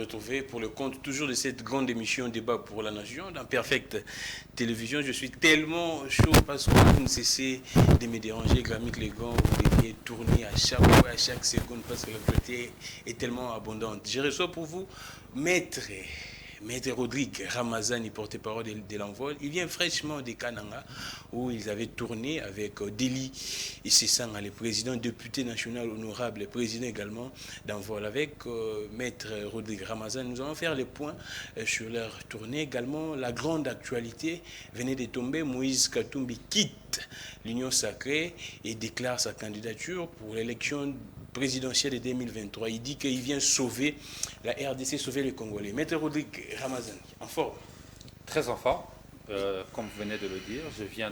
retrouver pour le compte toujours de cette grande émission Débat pour la Nation dans Perfect Télévision. Je suis tellement chaud parce que vous ne cessez de me déranger. Grammic les gants, vous devez tourner à chaque fois, à chaque seconde parce que l'actualité est tellement abondante. Je reçois pour vous Maître Rodrigue Ramazani, porte-parole de l'envol. Il vient fraîchement de Kananga où ils avaient tourné avec Deli Issessanga, le président député national honorable, le président également d'envol. Avec Maître Rodrigue Ramazani, nous allons faire le point sur leur tournée. Également, la grande actualité venait de tomber. Moïse Katumbi quitte l'Union sacrée et déclare sa candidature pour l'élection présidentielle de 2023. Il dit qu'il vient sauver la RDC, sauver les Congolais. Maître Rodrigue Ramazani, en forme? Très en forme. Comme vous venez de le dire, je viens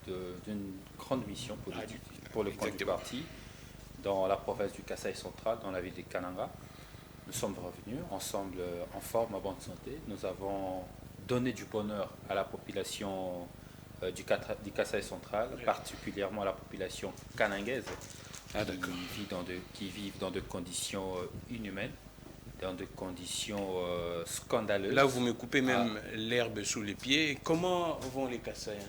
d'une grande mission politique pour le compte du parti dans la province du Kasaï central, dans la ville de Kananga. Nous sommes revenus ensemble en forme, en bonne santé. Nous avons donné du bonheur à la population du Kasaï central, particulièrement à la population kanangaise, qui vivent dans des conditions inhumaines, dans des conditions scandaleuses. Là, vous me coupez même l'herbe sous les pieds. Comment vont les Kasaïens?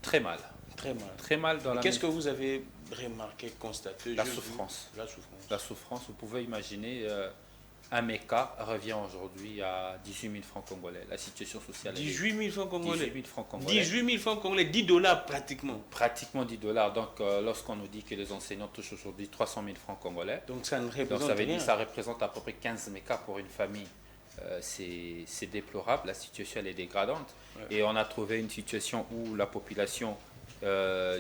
Très mal. Très mal. Très mal dans la... Qu'est-ce que vous avez remarqué, constaté? La souffrance. La souffrance. Vous pouvez imaginer, un méca revient aujourd'hui à 18 000 francs congolais. La situation sociale... 18 000 francs congolais. 18 000 francs congolais. 18 000 francs congolais, 10 dollars pratiquement. Pratiquement 10 dollars. Donc, lorsqu'on nous dit que les enseignants touchent aujourd'hui 300 000 francs congolais, donc ça ne représente ça veut rien. dire que ça représente à peu près 15 mécas pour une famille. C'est déplorable. La situation elle est dégradante. Ouais. Et on a trouvé une situation où la population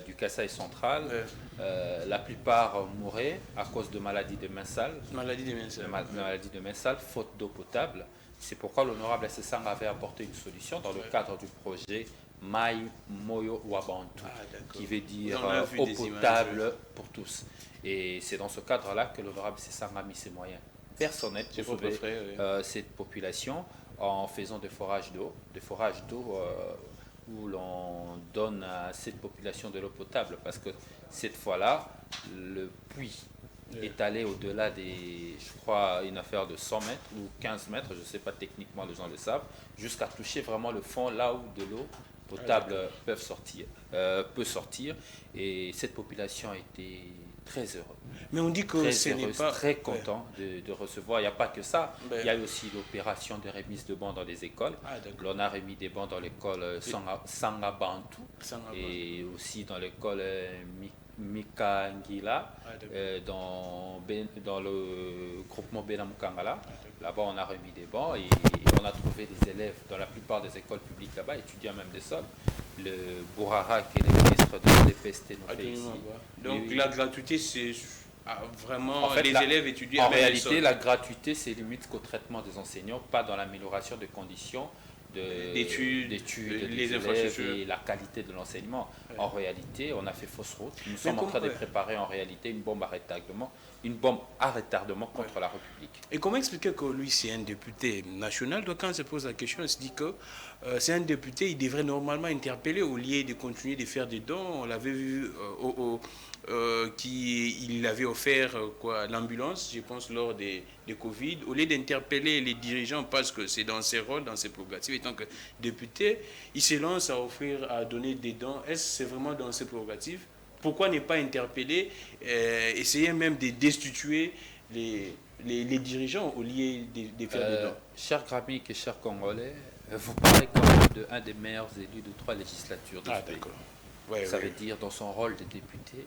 du Kasaï central, la plupart mouraient à cause de maladies de main sale. Maladie de main sale. Faute d'eau potable. C'est pourquoi l'honorable Issessanga avait apporté une solution dans le cadre du projet Mai Moyo Wabantu, qui veut dire eau potable pour tous. Et c'est dans ce cadre-là que l'honorable Issessanga a mis ses moyens personnels pour sauver cette population en faisant des forages d'eau, où l'on donne à cette population de l'eau potable, parce que cette fois-là, le puits est allé au-delà des, je crois, une affaire de 100 mètres ou 15 mètres, je ne sais pas techniquement, les gens le savent, jusqu'à toucher vraiment le fond, là où de l'eau potable peut sortir. Et cette population a été très heureuse. Mais on dit que ce n'est pas... Très content de recevoir. Il n'y a pas que ça. Il y a eu aussi l'opération de remise de bancs dans les écoles. On a remis des bancs dans l'école Sangabantu et aussi dans l'école Mikangila, dans le groupement Benamukangala. Là-bas, on a remis des bancs et on a trouvé des élèves dans la plupart des écoles publiques là-bas, étudiants même des sols. Le Bourara, qui est le ministre de l'EPST, nous fait ici. Donc la gratuité, c'est vraiment en fait, les élèves étudient. En réalité, la gratuité, c'est limite qu'au traitement des enseignants, pas dans l'amélioration des conditions d'études, les infrastructures et la qualité de l'enseignement. En réalité, on a fait fausse route. Nous sommes en train de préparer en réalité une bombe à retardement contre la République. Et comment expliquer que lui, c'est un député national? Donc quand on se pose la question, on se dit que c'est un député, il devrait normalement interpeller au lieu de continuer de faire des dons. On l'avait vu il avait offert l'ambulance, je pense, lors des Covid. Au lieu d'interpeller les dirigeants, parce que c'est dans ses rôles, dans ses prérogatives, étant que député, il se lance à donner des dons. Est-ce que c'est vraiment dans ses prérogatives? Pourquoi ne pas interpeller, essayer même de destituer les dirigeants au lieu de faire des dons? Cher Grammic et chers Congolais, vous parlez quand même d'un des meilleurs élus de 3 législatures de ce pays. Ça veut dire, dans son rôle de député,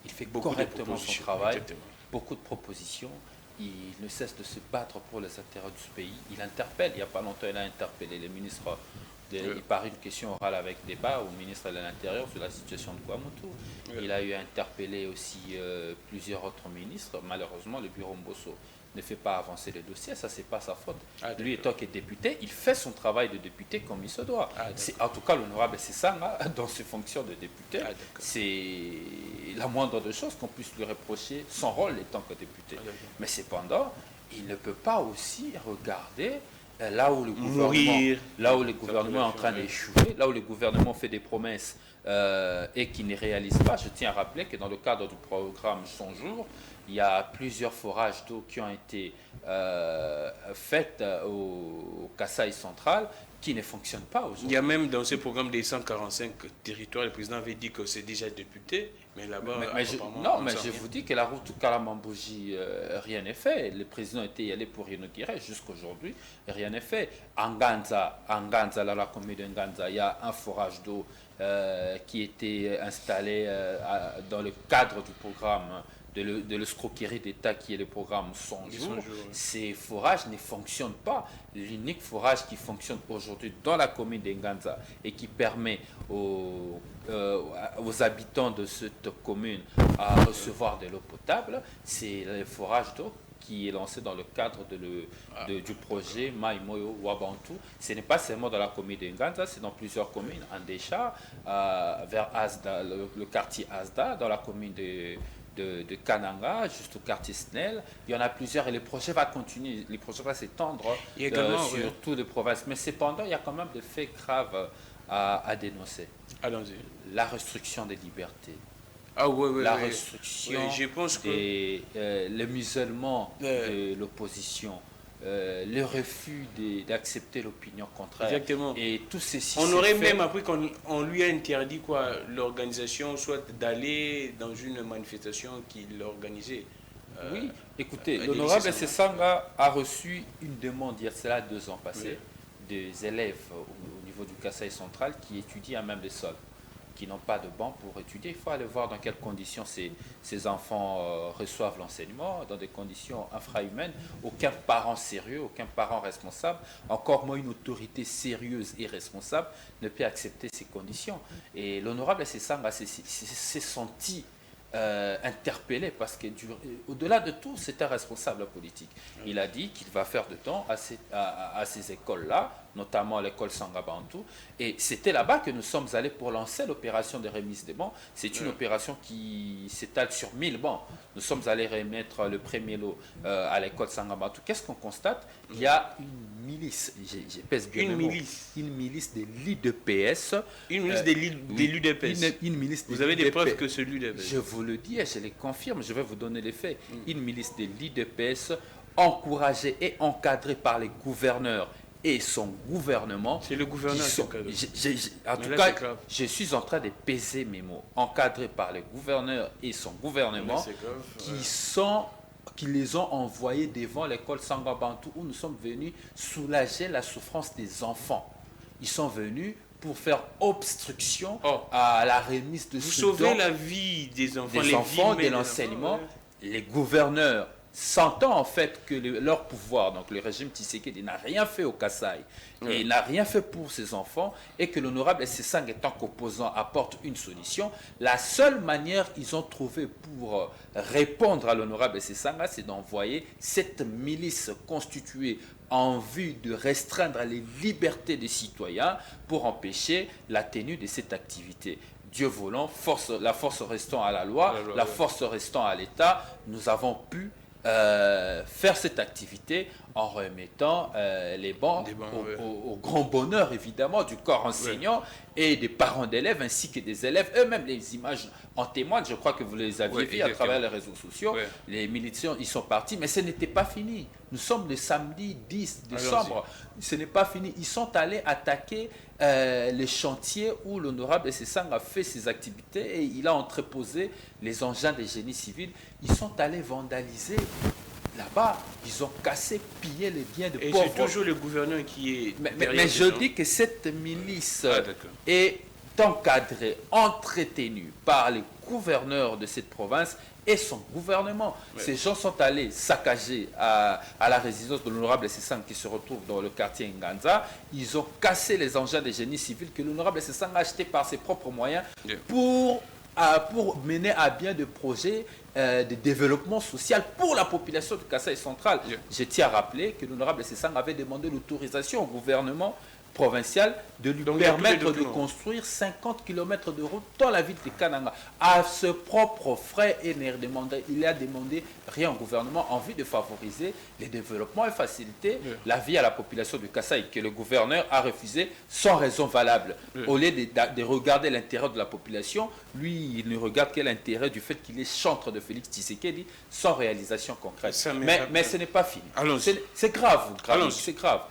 il fait correctement son travail, beaucoup de propositions. Il ne cesse de se battre pour les intérêts de ce pays. Il interpelle, il n'y a pas longtemps, il a interpellé les ministres. Il paraît une question orale avec débat au ministre de l'Intérieur sur la situation de Kwamotu. Il a eu interpellé aussi plusieurs autres ministres. Malheureusement, le bureau Mbosso ne fait pas avancer le dossier, ça c'est pas sa faute. Lui, étant que député, il fait son travail de député comme il se doit. En tout cas, l'honorable Issessanga, dans ses fonctions de député, c'est la moindre des choses qu'on puisse lui reprocher, son rôle étant que député. Mais cependant, il ne peut pas aussi regarder là où le gouvernement est en train d'échouer, là où le gouvernement fait des promesses et qui ne réalise pas, je tiens à rappeler que dans le cadre du programme 100 jours, il y a plusieurs forages d'eau qui ont été faits au Kasaï central qui ne fonctionnent pas aujourd'hui. Il y a même dans ce programme des 145 territoires, le président avait dit que c'est déjà député, mais là-bas... je vous dis que la route Kalamambouji, rien n'est fait. Le président était allé pour inaugurer jusqu'aujourd'hui, rien n'est fait. En Ganza, là, la commune de Nganza, il y a un forage d'eau qui était installé dans le cadre du programme de l'escroquerie d'État qui est le programme 100 jours. Ces forages ne fonctionnent pas. L'unique forage qui fonctionne aujourd'hui dans la commune d'Nganza et qui permet aux habitants de cette commune à recevoir de l'eau potable, c'est le forage d'eau qui est lancé dans le cadre du projet Maïmoyo Wabantou. Ce n'est pas seulement dans la commune d'Nganza, c'est dans plusieurs communes. Andécha, vers Asda, le quartier Asda, dans la commune de Kananga, juste au quartier Snell. Il y en a plusieurs et le projet va continuer, le projet va s'étendre sur toutes les provinces. Mais cependant, il y a quand même des faits graves à dénoncer. Allons-y. La restriction des libertés. Restriction je pense le musulman de l'opposition. Le refus d'accepter l'opinion contraire. Exactement. Et tout ceci. On aurait même appris qu'on lui a interdit l'organisation, soit d'aller dans une manifestation qu'il organisait. Oui, écoutez, l'honorable Sessanga a reçu une demande il y a cela 2 ans passés des élèves au niveau du Kasaï central qui étudient à même les sols, qui n'ont pas de banc pour étudier. Il faut aller voir dans quelles conditions ces enfants reçoivent l'enseignement, dans des conditions infrahumaines. Aucun parent sérieux, aucun parent responsable, encore moins une autorité sérieuse et responsable ne peut accepter ces conditions. Et l'honorable Sessanga s'est senti interpellé parce que au-delà de tout, c'est un responsable politique. Il a dit qu'il va faire de temps à ces écoles-là, notamment l'école Sangabantou, et c'était là-bas que nous sommes allés pour lancer l'opération de remise des bancs. C'est une opération qui s'étale sur 1000 bancs. Nous sommes allés remettre le premier lot à l'école Sangabantou. Qu'est-ce qu'on constate? Il y a une milice, je pèse bien une milice de l'UDPS. Une milice de l'UDPS. Une milice vous avez des preuves que c'est l'UDPS? Je vous le dis et je les confirme, je vais vous donner les faits. Une milice de l'UDPS encouragée et encadrée par les gouverneurs et son gouvernement. C'est le gouverneur qui encadre. En tout cas, je suis en train de peser mes mots. Encadrés par le gouverneur et son gouvernement qui les ont envoyés devant l'école Sangabantou où nous sommes venus soulager la souffrance des enfants. Ils sont venus pour faire obstruction à la remise de ce don. Vous sauvez la vie des enfants. Des enfants, de l'enseignement. Les gouverneurs, sentant en fait que leur pouvoir, donc le régime Tshisekedi, n'a rien fait au Kasaï et n'a rien fait pour ses enfants, et que l'honorable Sessanga, étant qu'opposant, apporte une solution, la seule manière qu'ils ont trouvé pour répondre à l'honorable Sessanga, c'est d'envoyer cette milice constituée en vue de restreindre les libertés des citoyens pour empêcher la tenue de cette activité. Dieu voulant, la force restant à la loi, la force restant à l'État, nous avons pu faire cette activité en remettant les bancs au grand bonheur évidemment du corps enseignant et des parents d'élèves ainsi que des élèves eux-mêmes. Les images en témoignent, je crois que vous les aviez vues à travers les réseaux sociaux. Les miliciens, ils sont partis, mais ce n'était pas fini. Nous sommes le samedi 10 décembre, ce n'est pas fini. Ils sont allés attaquer les chantiers où l'honorable Sessanga a fait ses activités et il a entreposé les engins des génies civils. Ils sont allés vandaliser là-bas, ils ont cassé, pillé les biens de pauvres. Et c'est toujours le gouverneur qui est mais je dis que cette milice est encadrée, entretenue par les gouverneurs de cette province et son gouvernement. Ces gens sont allés saccager à la résidence de l'honorable Sessanga qui se retrouve dans le quartier Nganza. Ils ont cassé les engins des génies civils que l'honorable Sessanga a achetés par ses propres moyens pour mener à bien des projets de développement social pour la population de Kasaï central. Je tiens à rappeler que l'honorable Sessang avait demandé l'autorisation au gouvernement provincial de lui permettre de construire 50 km de route dans la ville de Kananga. À ce propre frais, il a demandé rien au gouvernement en vue de favoriser les développements et faciliter la vie à la population de Kasaï, que le gouverneur a refusé sans raison valable. Au lieu de regarder l'intérêt de la population, lui, il ne regarde que l'intérêt du fait qu'il est chantre de Félix Tshisekedi sans réalisation concrète. Mais ce n'est pas fini. C'est grave, c'est grave.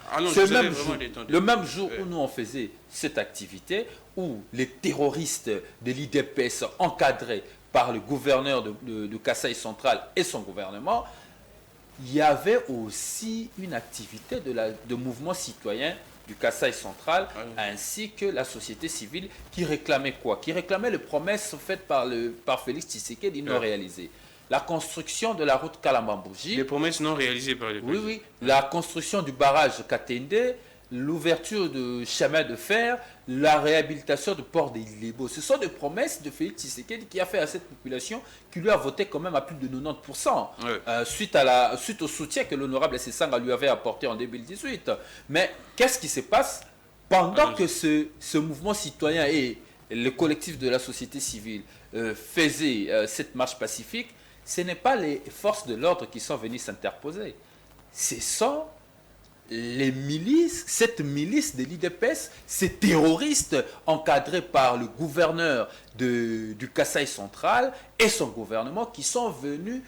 Le même jour où nous on faisait cette activité, où les terroristes de l'IDPS encadrés par le gouverneur de Kasaï central et son gouvernement, il y avait aussi une activité de mouvement citoyen du Kasaï central, ainsi que la société civile qui réclamait quoi? Qui réclamait les promesses faites par Félix Tshisekedi non réalisées. La construction de la route Kalambambouji. Les promesses non réalisées par le président. Oui. La construction du barrage Katende, l'ouverture de chemin de fer, la réhabilitation du port des Lébo. Ce sont des promesses de Félix Tshisekedi qui a fait à cette population qui lui a voté quand même à plus de 90% suite au soutien que l'honorable Sessang lui avait apporté en 2018. Mais qu'est-ce qui se passe pendant que ce mouvement citoyen et le collectif de la société civile faisaient cette marche pacifique? Ce n'est pas les forces de l'ordre qui sont venues s'interposer. Ce sont les milices, cette milice de l'IDPS, ces terroristes encadrés par le gouverneur du Kasaï central et son gouvernement qui sont venus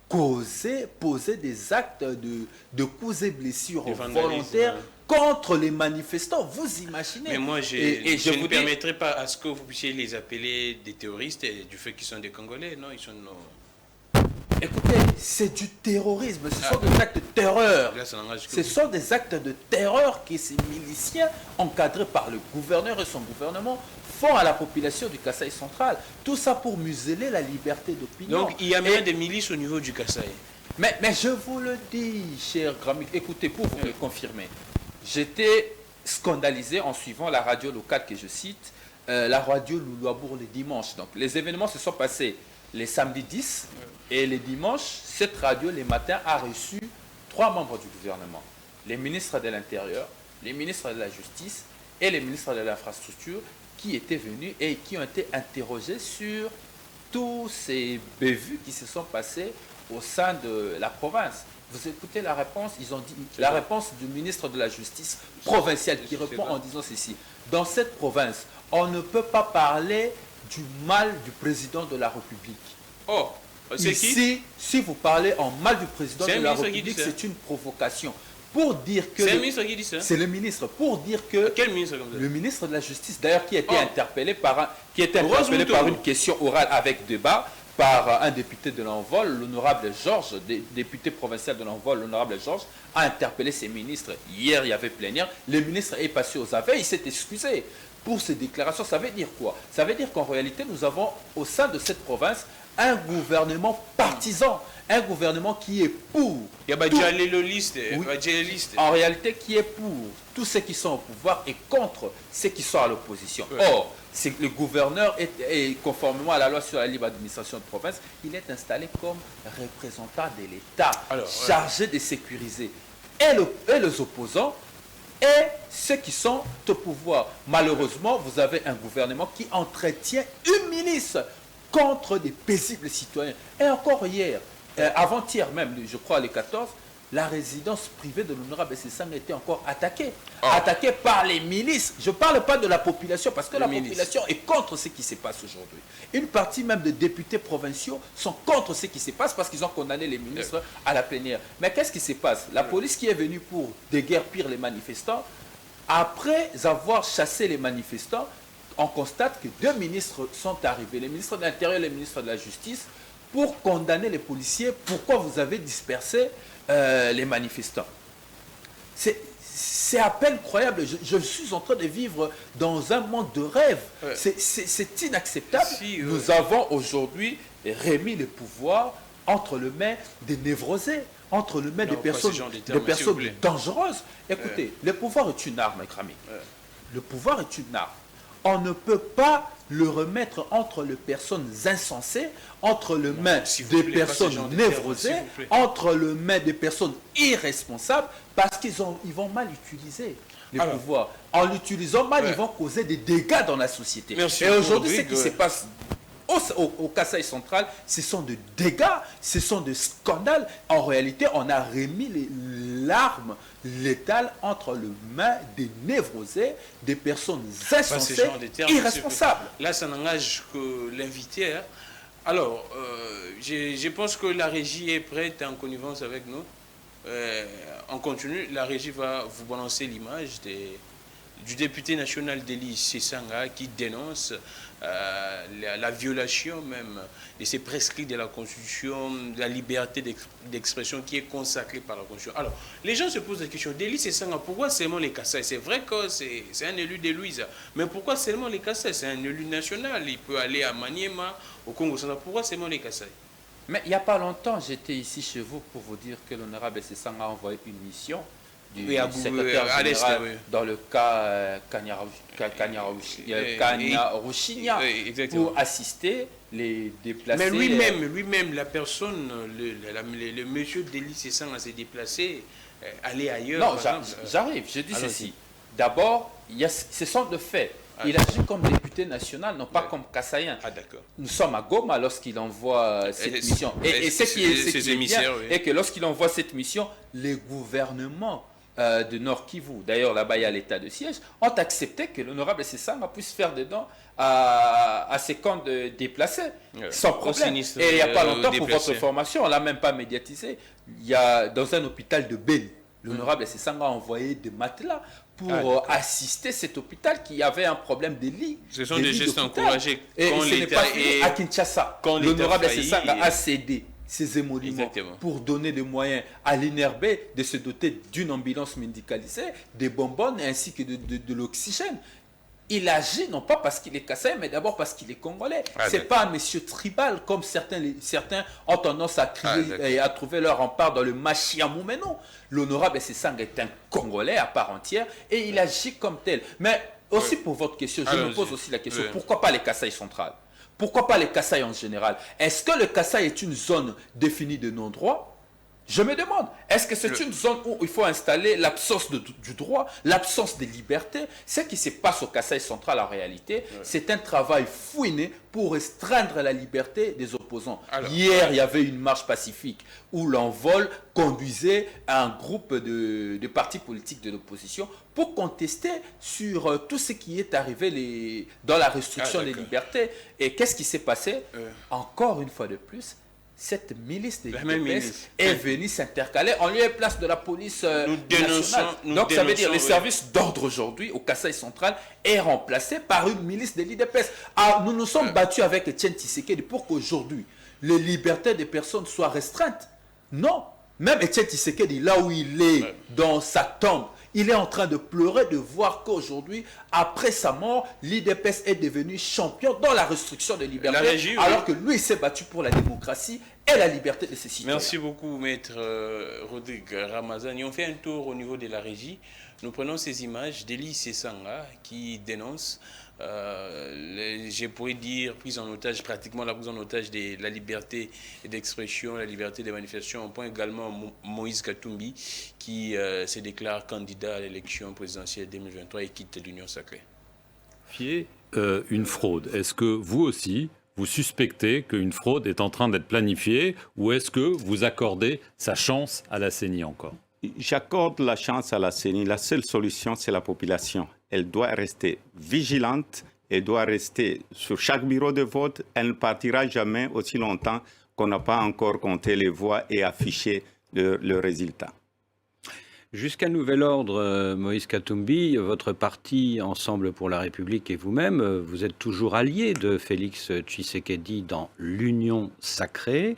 poser des actes de coups et blessures volontaires contre les manifestants. Vous imaginez? Mais moi, je ne permettrai pas à ce que vous puissiez les appeler des terroristes du fait qu'ils sont des Congolais. Non, ils sont Écoutez, c'est du terrorisme, ce sont des actes de terreur. Ce sont des actes de terreur que ces miliciens, encadrés par le gouverneur et son gouvernement, font à la population du Kasaï central. Tout ça pour museler la liberté d'opinion. Donc, il y a même des milices au niveau du Kasaï. Mais je vous le dis, cher Gramik, écoutez, pour vous le confirmer, j'étais scandalisé en suivant la radio locale que je cite, la radio Loulouabourg le dimanche. Donc, les événements se sont passés les samedis 10 et les dimanches, cette radio, les matins, a reçu 3 membres du gouvernement. Les ministres de l'Intérieur, les ministres de la Justice et les ministres de l'Infrastructure qui étaient venus et qui ont été interrogés sur tous ces bévues qui se sont passés au sein de la province. Vous écoutez la réponse, ils ont dit, la réponse du ministre de la Justice provincial qui répond en disant ceci. Dans cette province, on ne peut pas parler du mal du président de la République. Oh, c'est ici, si vous parlez en mal du président de la République, c'est une provocation. Pour dire que... C'est le ministre qui dit ça? C'est le ministre. Pour dire que... Quel ministre comme ça? Le ministre de la Justice, d'ailleurs, qui a été interpellé par une question orale avec débat par un député de l'Envol, l'honorable Georges, député provincial de l'Envol, l'honorable Georges, a interpellé ses ministres. Hier, il y avait plénière. Le ministre est passé aux aveux, il s'est excusé pour ces déclarations. Ça veut dire quoi? Ça veut dire qu'en réalité, nous avons au sein de cette province un gouvernement partisan, un gouvernement qui est pour... Il y a en réalité, qui est pour tous ceux qui sont au pouvoir et contre ceux qui sont à l'opposition. Or, c'est le gouverneur, et conformément à la loi sur la libre administration de province, il est installé comme représentant de l'État, chargé de sécuriser et les opposants et ceux qui sont au pouvoir. Malheureusement, vous avez un gouvernement qui entretient une milice contre des paisibles citoyens. Et encore hier, avant-hier même, je crois le 14, la résidence privée de l'honorable Sessang a été encore attaquée. Attaquée par les milices. Je ne parle pas de la population, parce que la population est contre ce qui se passe aujourd'hui. Une partie même des députés provinciaux sont contre ce qui se passe parce qu'ils ont condamné les ministres à la plénière. Mais qu'est-ce qui se passe? La police qui est venue pour déguerpir les manifestants, après avoir chassé les manifestants, on constate que 2 ministres sont arrivés, le ministre de l'Intérieur et le ministre de la Justice, pour condamner les policiers. Pourquoi vous avez dispersé les manifestants? C'est à peine croyable. Je suis en train de vivre dans un monde de rêve. C'est inacceptable. Nous avons aujourd'hui remis le pouvoir entre les mains des névrosés, entre les mains des personnes dangereuses. Écoutez, le pouvoir est une arme, Kramik. Le pouvoir est une arme. On ne peut pas le remettre entre les personnes insensées, entre les mains des personnes névrosées, entre les mains des personnes irresponsables, parce qu'ils vont mal utiliser les pouvoirs. En l'utilisant mal, ils vont causer des dégâts dans la société. Et aujourd'hui, ce qui se passe au Kasaï central, ce sont des dégâts, ce sont des scandales. En réalité, on a remis l'arme létale entre les mains des névrosés, des personnes insensées, irresponsables. Là, ça n'engage que l'invité. Hein. Alors, je pense que la régie est prête en connivence avec nous. On continue. La régie va vous balancer l'image du député national d'Élie Sesanga qui dénonce la violation même de ces prescrits de la Constitution, de la liberté d'expression qui est consacrée par la Constitution. Alors, les gens se posent la question, d'Élie Sesanga, pourquoi seulement les Kasaï? C'est vrai que c'est un élu de Louisa, mais pourquoi seulement les Kasaï? C'est un élu national, il peut aller à Maniema, au Congo central, pourquoi seulement les Kasaï? Mais il n'y a pas longtemps, j'étais ici chez vous pour vous dire que l'honorable Sesanga a envoyé une mission du secrétaire général dans le cas Kanyaruchinya pour assister les déplacés. Mais lui-même, la personne, le monsieur d'Élie Sesanga s'est déplacé, aller ailleurs. Non, j'arrive, je dis ceci. D'abord, ce sont de faits. Il agit comme député national, non pas comme Kassaïen. Ah, d'accord. Nous sommes à Goma lorsqu'il envoie cette mission. Et ce qui est bien, est que lorsqu'il envoie cette mission, les gouvernements de Nord Kivu, d'ailleurs là-bas il y a l'état de siège, ont accepté que l'honorable Sesanga puisse faire des dons à ces camps de déplacés, sans problème. Et il n'y a pas longtemps, pour votre formation, on ne l'a même pas médiatisé, il y a dans un hôpital de Beni, l'honorable Sesanga a envoyé des matelas pour assister cet hôpital qui avait un problème de lit. Ce sont des gestes encouragés. Et ce n'est pas fini à Kinshasa. L'honorable Sesanga a cédé ses émoluments pour donner des moyens à l'INRB de se doter d'une ambulance médicalisée, des bonbonnes ainsi que de l'oxygène. Il agit non pas parce qu'il est Kassai, mais d'abord parce qu'il est Congolais. Ce n'est pas un monsieur tribal comme certains ont tendance à crier et à trouver leur rempart dans le Machiamou. Mais non, l'honorable Sesanga est un Congolais à part entière et il agit comme tel. Mais aussi pour votre question, je me pose aussi la question, pourquoi pas les Kasaï centrales? Pourquoi pas les Kasaï en général? Est-ce que le Kasaï est une zone définie de non-droit? Je me demande, est-ce que c'est une zone où il faut installer l'absence du droit, l'absence de liberté? Ce qui se passe au Kasaï central en réalité, c'est un travail fouiné pour restreindre la liberté des opposants. Hier, il y avait une marche pacifique où l'envol conduisait un groupe de partis politiques de l'opposition pour contester sur tout ce qui est arrivé dans la restriction des libertés. Et qu'est-ce qui s'est passé? Encore une fois de plus, cette milice de l'UDPS est venue s'intercaler en lieu et place de la police nationale. Donc ça veut dire que les services d'ordre aujourd'hui au Kasaï central est remplacé par une milice de l'UDPS. Nous nous sommes battus avec Etienne Tshisekedi pour qu'aujourd'hui les libertés des personnes soient restreintes. Non, même Etienne Tshisekedi, là où il est dans sa tombe, il est en train de pleurer de voir qu'aujourd'hui, après sa mort, l'IDPS est devenu champion dans la restriction de liberté, alors que lui, il s'est battu pour la démocratie et la liberté de ses citoyens. Merci beaucoup, maître Rodrigue Ramazani. On fait un tour au niveau de la régie. Nous prenons ces images d'Élie Sesanga qui dénonce, je pourrais dire, prise en otage, pratiquement la prise en otage de la liberté d'expression, la liberté de manifestation. On prend également Moïse Katumbi qui se déclare candidat à l'élection présidentielle 2023 et quitte l'Union sacrée. Une fraude. Est-ce que vous aussi, vous suspectez qu'une fraude est en train d'être planifiée ou est-ce que vous accordez sa chance à la CENI encore? J'accorde la chance à la CENI. La seule solution, c'est la population. Elle doit rester vigilante, elle doit rester sur chaque bureau de vote. Elle ne partira jamais aussi longtemps qu'on n'a pas encore compté les voix et affiché le résultat. Jusqu'à nouvel ordre, Moïse Katumbi, votre parti Ensemble pour la République et vous-même, vous êtes toujours allié de Félix Tshisekedi dans l'Union sacrée.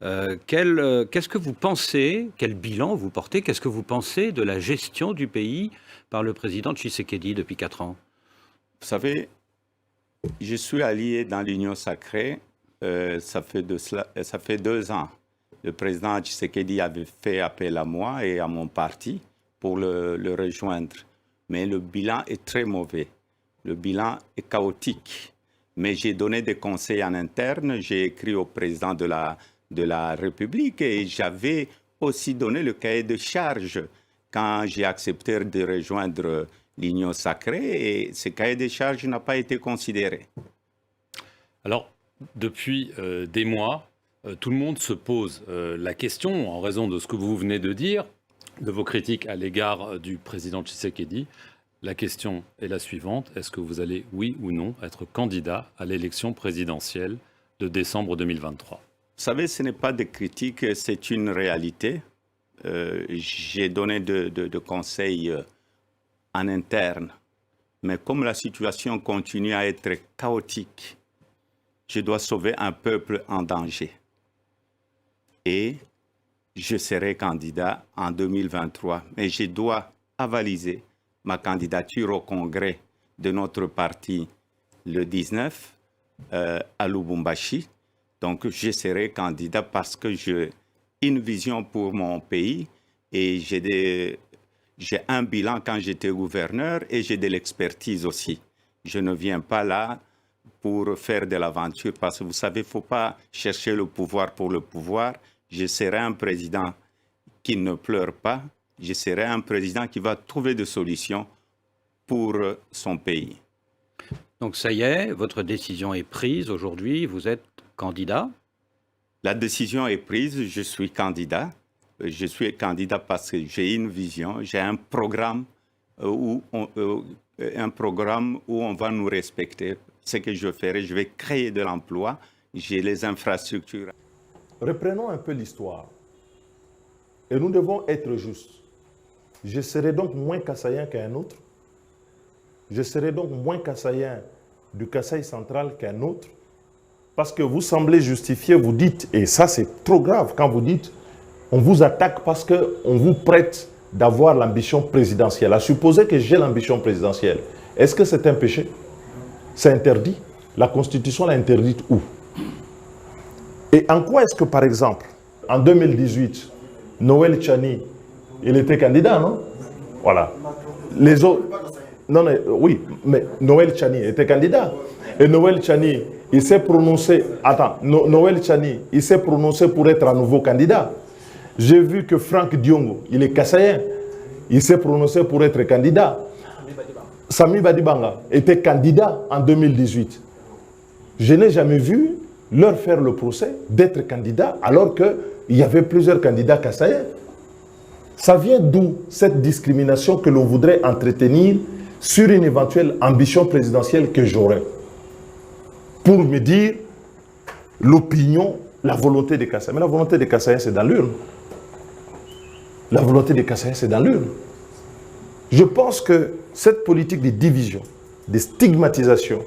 Qu'est-ce que vous pensez, quel bilan vous portez, qu'est-ce que vous pensez de la gestion du pays par le président Tshisekedi depuis 4 ans? Vous savez, je suis allié dans l'Union sacrée, ça fait 2 ans. Le président Tshisekedi avait fait appel à moi et à mon parti pour le rejoindre. Mais le bilan est très mauvais. Le bilan est chaotique. Mais j'ai donné des conseils en interne, j'ai écrit au président de la République et j'avais aussi donné le cahier de charges quand j'ai accepté de rejoindre l'Union sacrée et ce cahier de charges n'a pas été considéré. Alors, depuis des mois, tout le monde se pose la question, en raison de ce que vous venez de dire, de vos critiques à l'égard du président Tshisekedi. La question est la suivante. Est-ce que vous allez, oui ou non, être candidat à l'élection présidentielle de décembre 2023 ? Vous savez, ce n'est pas des critiques, c'est une réalité. J'ai donné de conseils en interne. Mais comme la situation continue à être chaotique, je dois sauver un peuple en danger. Et je serai candidat en 2023. Mais je dois avaliser ma candidature au congrès de notre parti le 19 à Lubumbashi. Donc, je serai candidat parce que j'ai une vision pour mon pays et j'ai un bilan quand j'étais gouverneur et j'ai de l'expertise aussi. Je ne viens pas là pour faire de l'aventure parce que vous savez, il ne faut pas chercher le pouvoir pour le pouvoir. Je serai un président qui ne pleure pas. Je serai un président qui va trouver des solutions pour son pays. Donc ça y est, votre décision est prise aujourd'hui, vous êtes candidat ? La décision est prise, je suis candidat. Je suis candidat parce que j'ai une vision, j'ai un programme où on va nous respecter. Ce que je ferai, je vais créer de l'emploi, j'ai les infrastructures. Reprenons un peu l'histoire. Et nous devons être justes. Je serai donc moins kassaïen qu'un autre. Je serai donc moins kassaïen du Kasaï central qu'un autre. Parce que vous semblez justifier, vous dites, et ça c'est trop grave quand vous dites, on vous attaque parce qu'on vous prête d'avoir l'ambition présidentielle. À supposer que j'ai l'ambition présidentielle, est-ce que c'est un péché? C'est interdit? La Constitution l'a interdite où? Et en quoi est-ce que, par exemple, en 2018, Noël Tchani, il était candidat, non? Voilà. Les autres... Non, mais, oui, mais Noël Tchani était candidat. Et Noël Tchani, il s'est prononcé... Attends, Noël Tchani, il s'est prononcé pour être à nouveau candidat. J'ai vu que Franck Diongo, il est kassaïen. Il s'est prononcé pour être candidat. Sami Badibanga était candidat en 2018. Je n'ai jamais vu leur faire le procès d'être candidat alors qu'il y avait plusieurs candidats kassaïens. Ça vient d'où cette discrimination que l'on voudrait entretenir sur une éventuelle ambition présidentielle que j'aurais? Pour me dire l'opinion, la volonté des kassaïens. Mais la volonté des kassaïens, c'est dans l'urne. La volonté des kassaïens, c'est dans l'urne. Je pense que cette politique de division, de stigmatisation,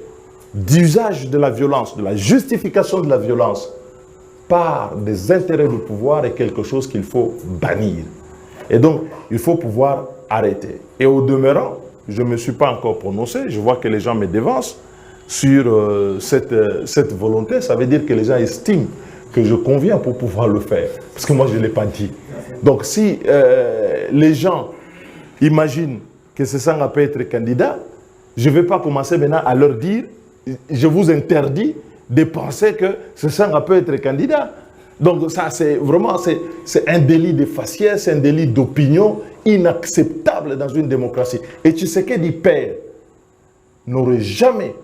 d'usage de la violence, de la justification de la violence par des intérêts de pouvoir est quelque chose qu'il faut bannir. Et donc, il faut pouvoir arrêter. Et au demeurant, je ne me suis pas encore prononcé, je vois que les gens me dévancent sur cette volonté. Ça veut dire que les gens estiment que je conviens pour pouvoir le faire. Parce que moi, je ne l'ai pas dit. Donc, si les gens imaginent que Sesanga peut être candidat, je ne vais pas commencer maintenant à leur dire, je vous interdis de penser que Sesanga peut être candidat. Donc ça, c'est vraiment c'est un délit de faciès, c'est un délit d'opinion inacceptable dans une démocratie. Et Tshisekedi père n'aurait jamais,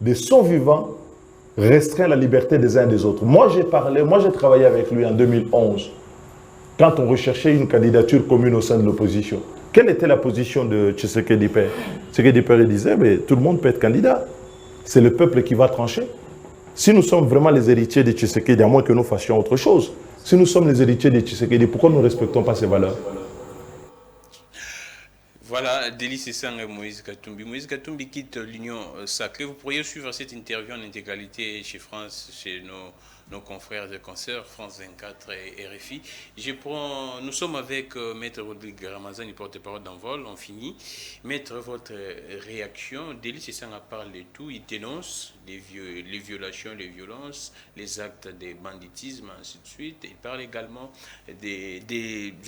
de son vivant, restreint la liberté des uns et des autres. Moi, j'ai travaillé avec lui en 2011, quand on recherchait une candidature commune au sein de l'opposition. Quelle était la position de Tshisekedi père? Tshisekedi père disait, mais tout le monde peut être candidat. C'est le peuple qui va trancher. Si nous sommes vraiment les héritiers de Tshisekedi, à moins que nous fassions autre chose, si nous sommes les héritiers de Tshisekedi, pourquoi nous ne respectons pas ces valeurs? Voilà, Deli Sesang et Moïse Katumbi. Moïse Katumbi quitte l'Union sacrée. Vous pourriez suivre cette interview en intégralité chez France, chez nos confrères et consoeurs, France 24 et RFI. Nous sommes avec Maître Rodrigue Ramazan, porte-parole d'Envol, on finit. Maître, votre réaction, Deli Sesang parle de tout, il dénonce les violations, les violences, les actes de banditisme, ainsi de suite. Il parle également des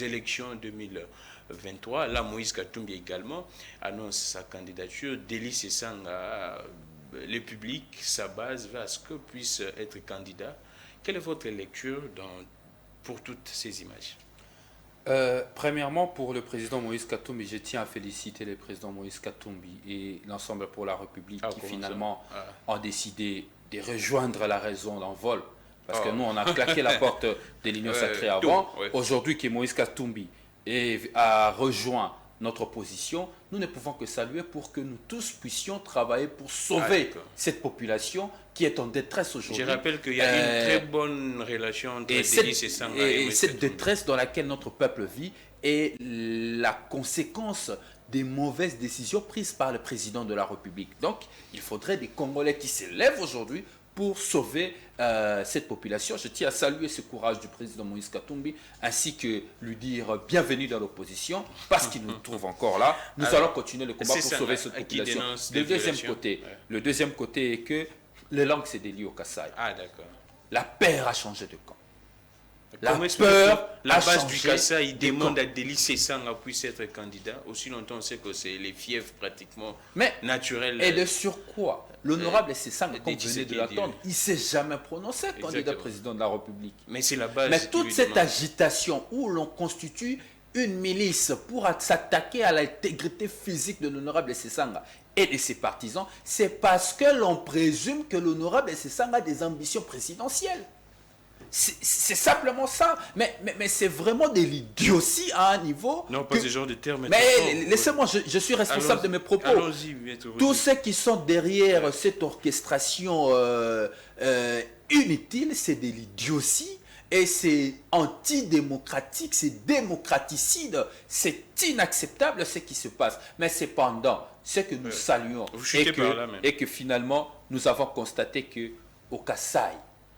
élections 2023. 23. Là, Moïse Katumbi également annonce sa candidature. Deli Sesanga, le public, sa base, va à ce que puisse être candidat. Quelle est votre lecture pour toutes ces images? Premièrement, pour le président Moïse Katumbi, je tiens à féliciter le président Moïse Katumbi et l'Ensemble pour la République qui finalement ont décidé de rejoindre la raison d'envol. Parce que nous, on a claqué la porte de l'Union sacrée avant. Aujourd'hui, que Moïse Katumbi a rejoint notre position, nous ne pouvons que saluer pour que nous tous puissions travailler pour sauver cette population qui est en détresse aujourd'hui. Je rappelle qu'il y a une très bonne relation entre Deli Sesanga et cette détresse dans laquelle notre peuple vit est la conséquence des mauvaises décisions prises par le président de la République. Donc, il faudrait des Congolais qui s'élèvent aujourd'hui pour sauver cette population. Je tiens à saluer ce courage du président Moïse Katumbi, ainsi que lui dire bienvenue dans l'opposition, parce qu'il nous trouve encore là. Nous allons continuer le combat pour sauver cette population. Le deuxième côté est que les langues s'est délié au Kasaï. Ah, d'accord. La peur a changé de camp. La base du Kasaï demande à Deli Sesanga puisse être candidat. Aussi longtemps, on sait que c'est les fièvres pratiquement naturelles. Et de surcroît, l'honorable Sesanga, comme vous venez de l'attendre, il ne s'est jamais prononcé candidat président de la République. Mais c'est la base. Mais toute cette agitation où l'on constitue une milice pour s'attaquer à l'intégrité physique de l'honorable Sesanga et de ses partisans, c'est parce que l'on présume que l'honorable Sesanga a des ambitions présidentielles. C'est simplement ça. Mais c'est vraiment de l'idiotie à un niveau. Non, pas ce genre de termes. Mais laissez-moi, je suis responsable de mes propos. Allons-y, tous ceux qui sont derrière cette orchestration inutile, c'est de l'idiotie. Et c'est antidémocratique, c'est démocraticide, c'est inacceptable ce qui se passe. Mais cependant, ce que nous saluons et que finalement, nous avons constaté qu'au Kasaï,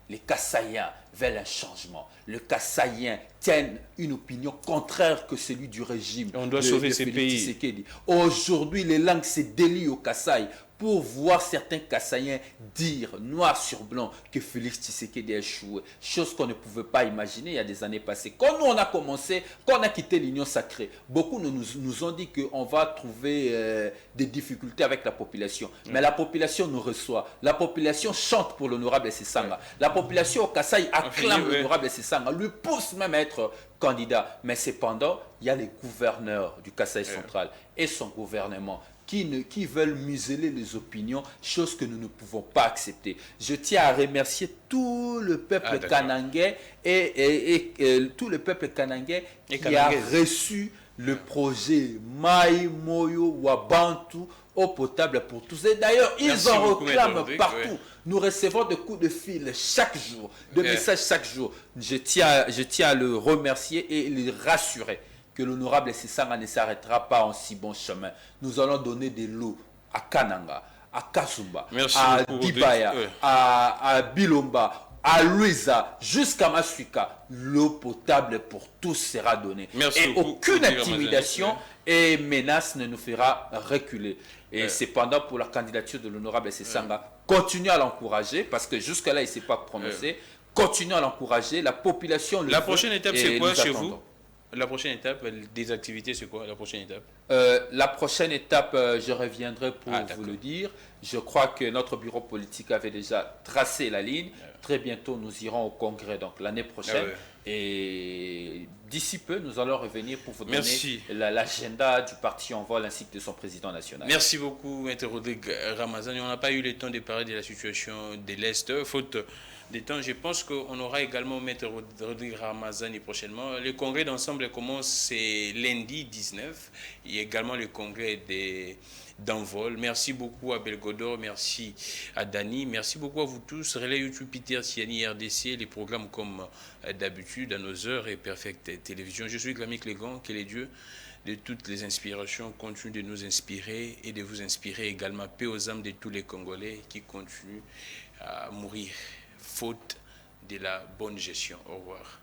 les Kasaïens veulent un changement. Les Kasaïens tiennent une opinion contraire que celui du régime. On doit sauver ces pays. Aujourd'hui, les langues se délient au Kasaï pour voir certains Kassaïens dire noir sur blanc que Félix Tshisekedi a échoué. Chose qu'on ne pouvait pas imaginer il y a des années passées. Quand nous on a commencé, quand on a quitté l'Union sacrée, beaucoup nous ont dit qu'on va trouver des difficultés avec la population. Mais la population nous reçoit. La population chante pour l'honorable Sesanga. La population au Kasaï acclame l'honorable Sesanga, lui pousse même à être candidat. Mais cependant, il y a les gouverneurs du Kasaï central et son gouvernement qui veulent museler les opinions, chose que nous ne pouvons pas accepter. Je tiens à remercier tout le peuple kanangais et tout le peuple kanangais qui a reçu le projet Mai Moyo Wabantu eau potable pour tous. Et d'ailleurs, ils en réclament partout. Nous recevons des coups de fil chaque jour, des messages chaque jour. Je tiens à le remercier et le rassurer que l'honorable Sesanga ne s'arrêtera pas en si bon chemin. Nous allons donner des lots à Kananga, à Kasumba, à Dibaya, à Bilomba, à Luisa, jusqu'à Masuika. L'eau potable pour tous sera donnée. Et aucune intimidation et menace ne nous fera reculer. Et cependant, pour la candidature de l'honorable Sesanga, continuez à l'encourager, parce que jusque-là, il ne s'est pas prononcé. Continuez à l'encourager. La population... La prochaine étape, c'est quoi chez vous? La prochaine étape des activités, c'est quoi la prochaine étape? La prochaine étape, je reviendrai pour vous le dire. Je crois que notre bureau politique avait déjà tracé la ligne. Très bientôt, nous irons au congrès, donc l'année prochaine. Et d'ici peu, nous allons revenir pour vous donner l'agenda du parti en vol ainsi que de son président national. Merci beaucoup, Maître Rodrigue Ramazani. On n'a pas eu le temps de parler de la situation de l'Est, faute des temps. Je pense qu'on aura également Maître Rodrigue Ramazani prochainement. Le congrès d'ensemble commence lundi 19. Il y a également le congrès d'envol. Merci beaucoup à Belgodor, merci à Dani, merci beaucoup à vous tous. Relais YouTube, Peter Siani, RDC, les programmes comme d'habitude à nos heures et Perfect Télévision. Je suis Glamik Legan, que les dieux de toutes les inspirations continuent de nous inspirer et de vous inspirer également. Paix aux âmes de tous les Congolais qui continuent à mourir faute de la bonne gestion. Au revoir.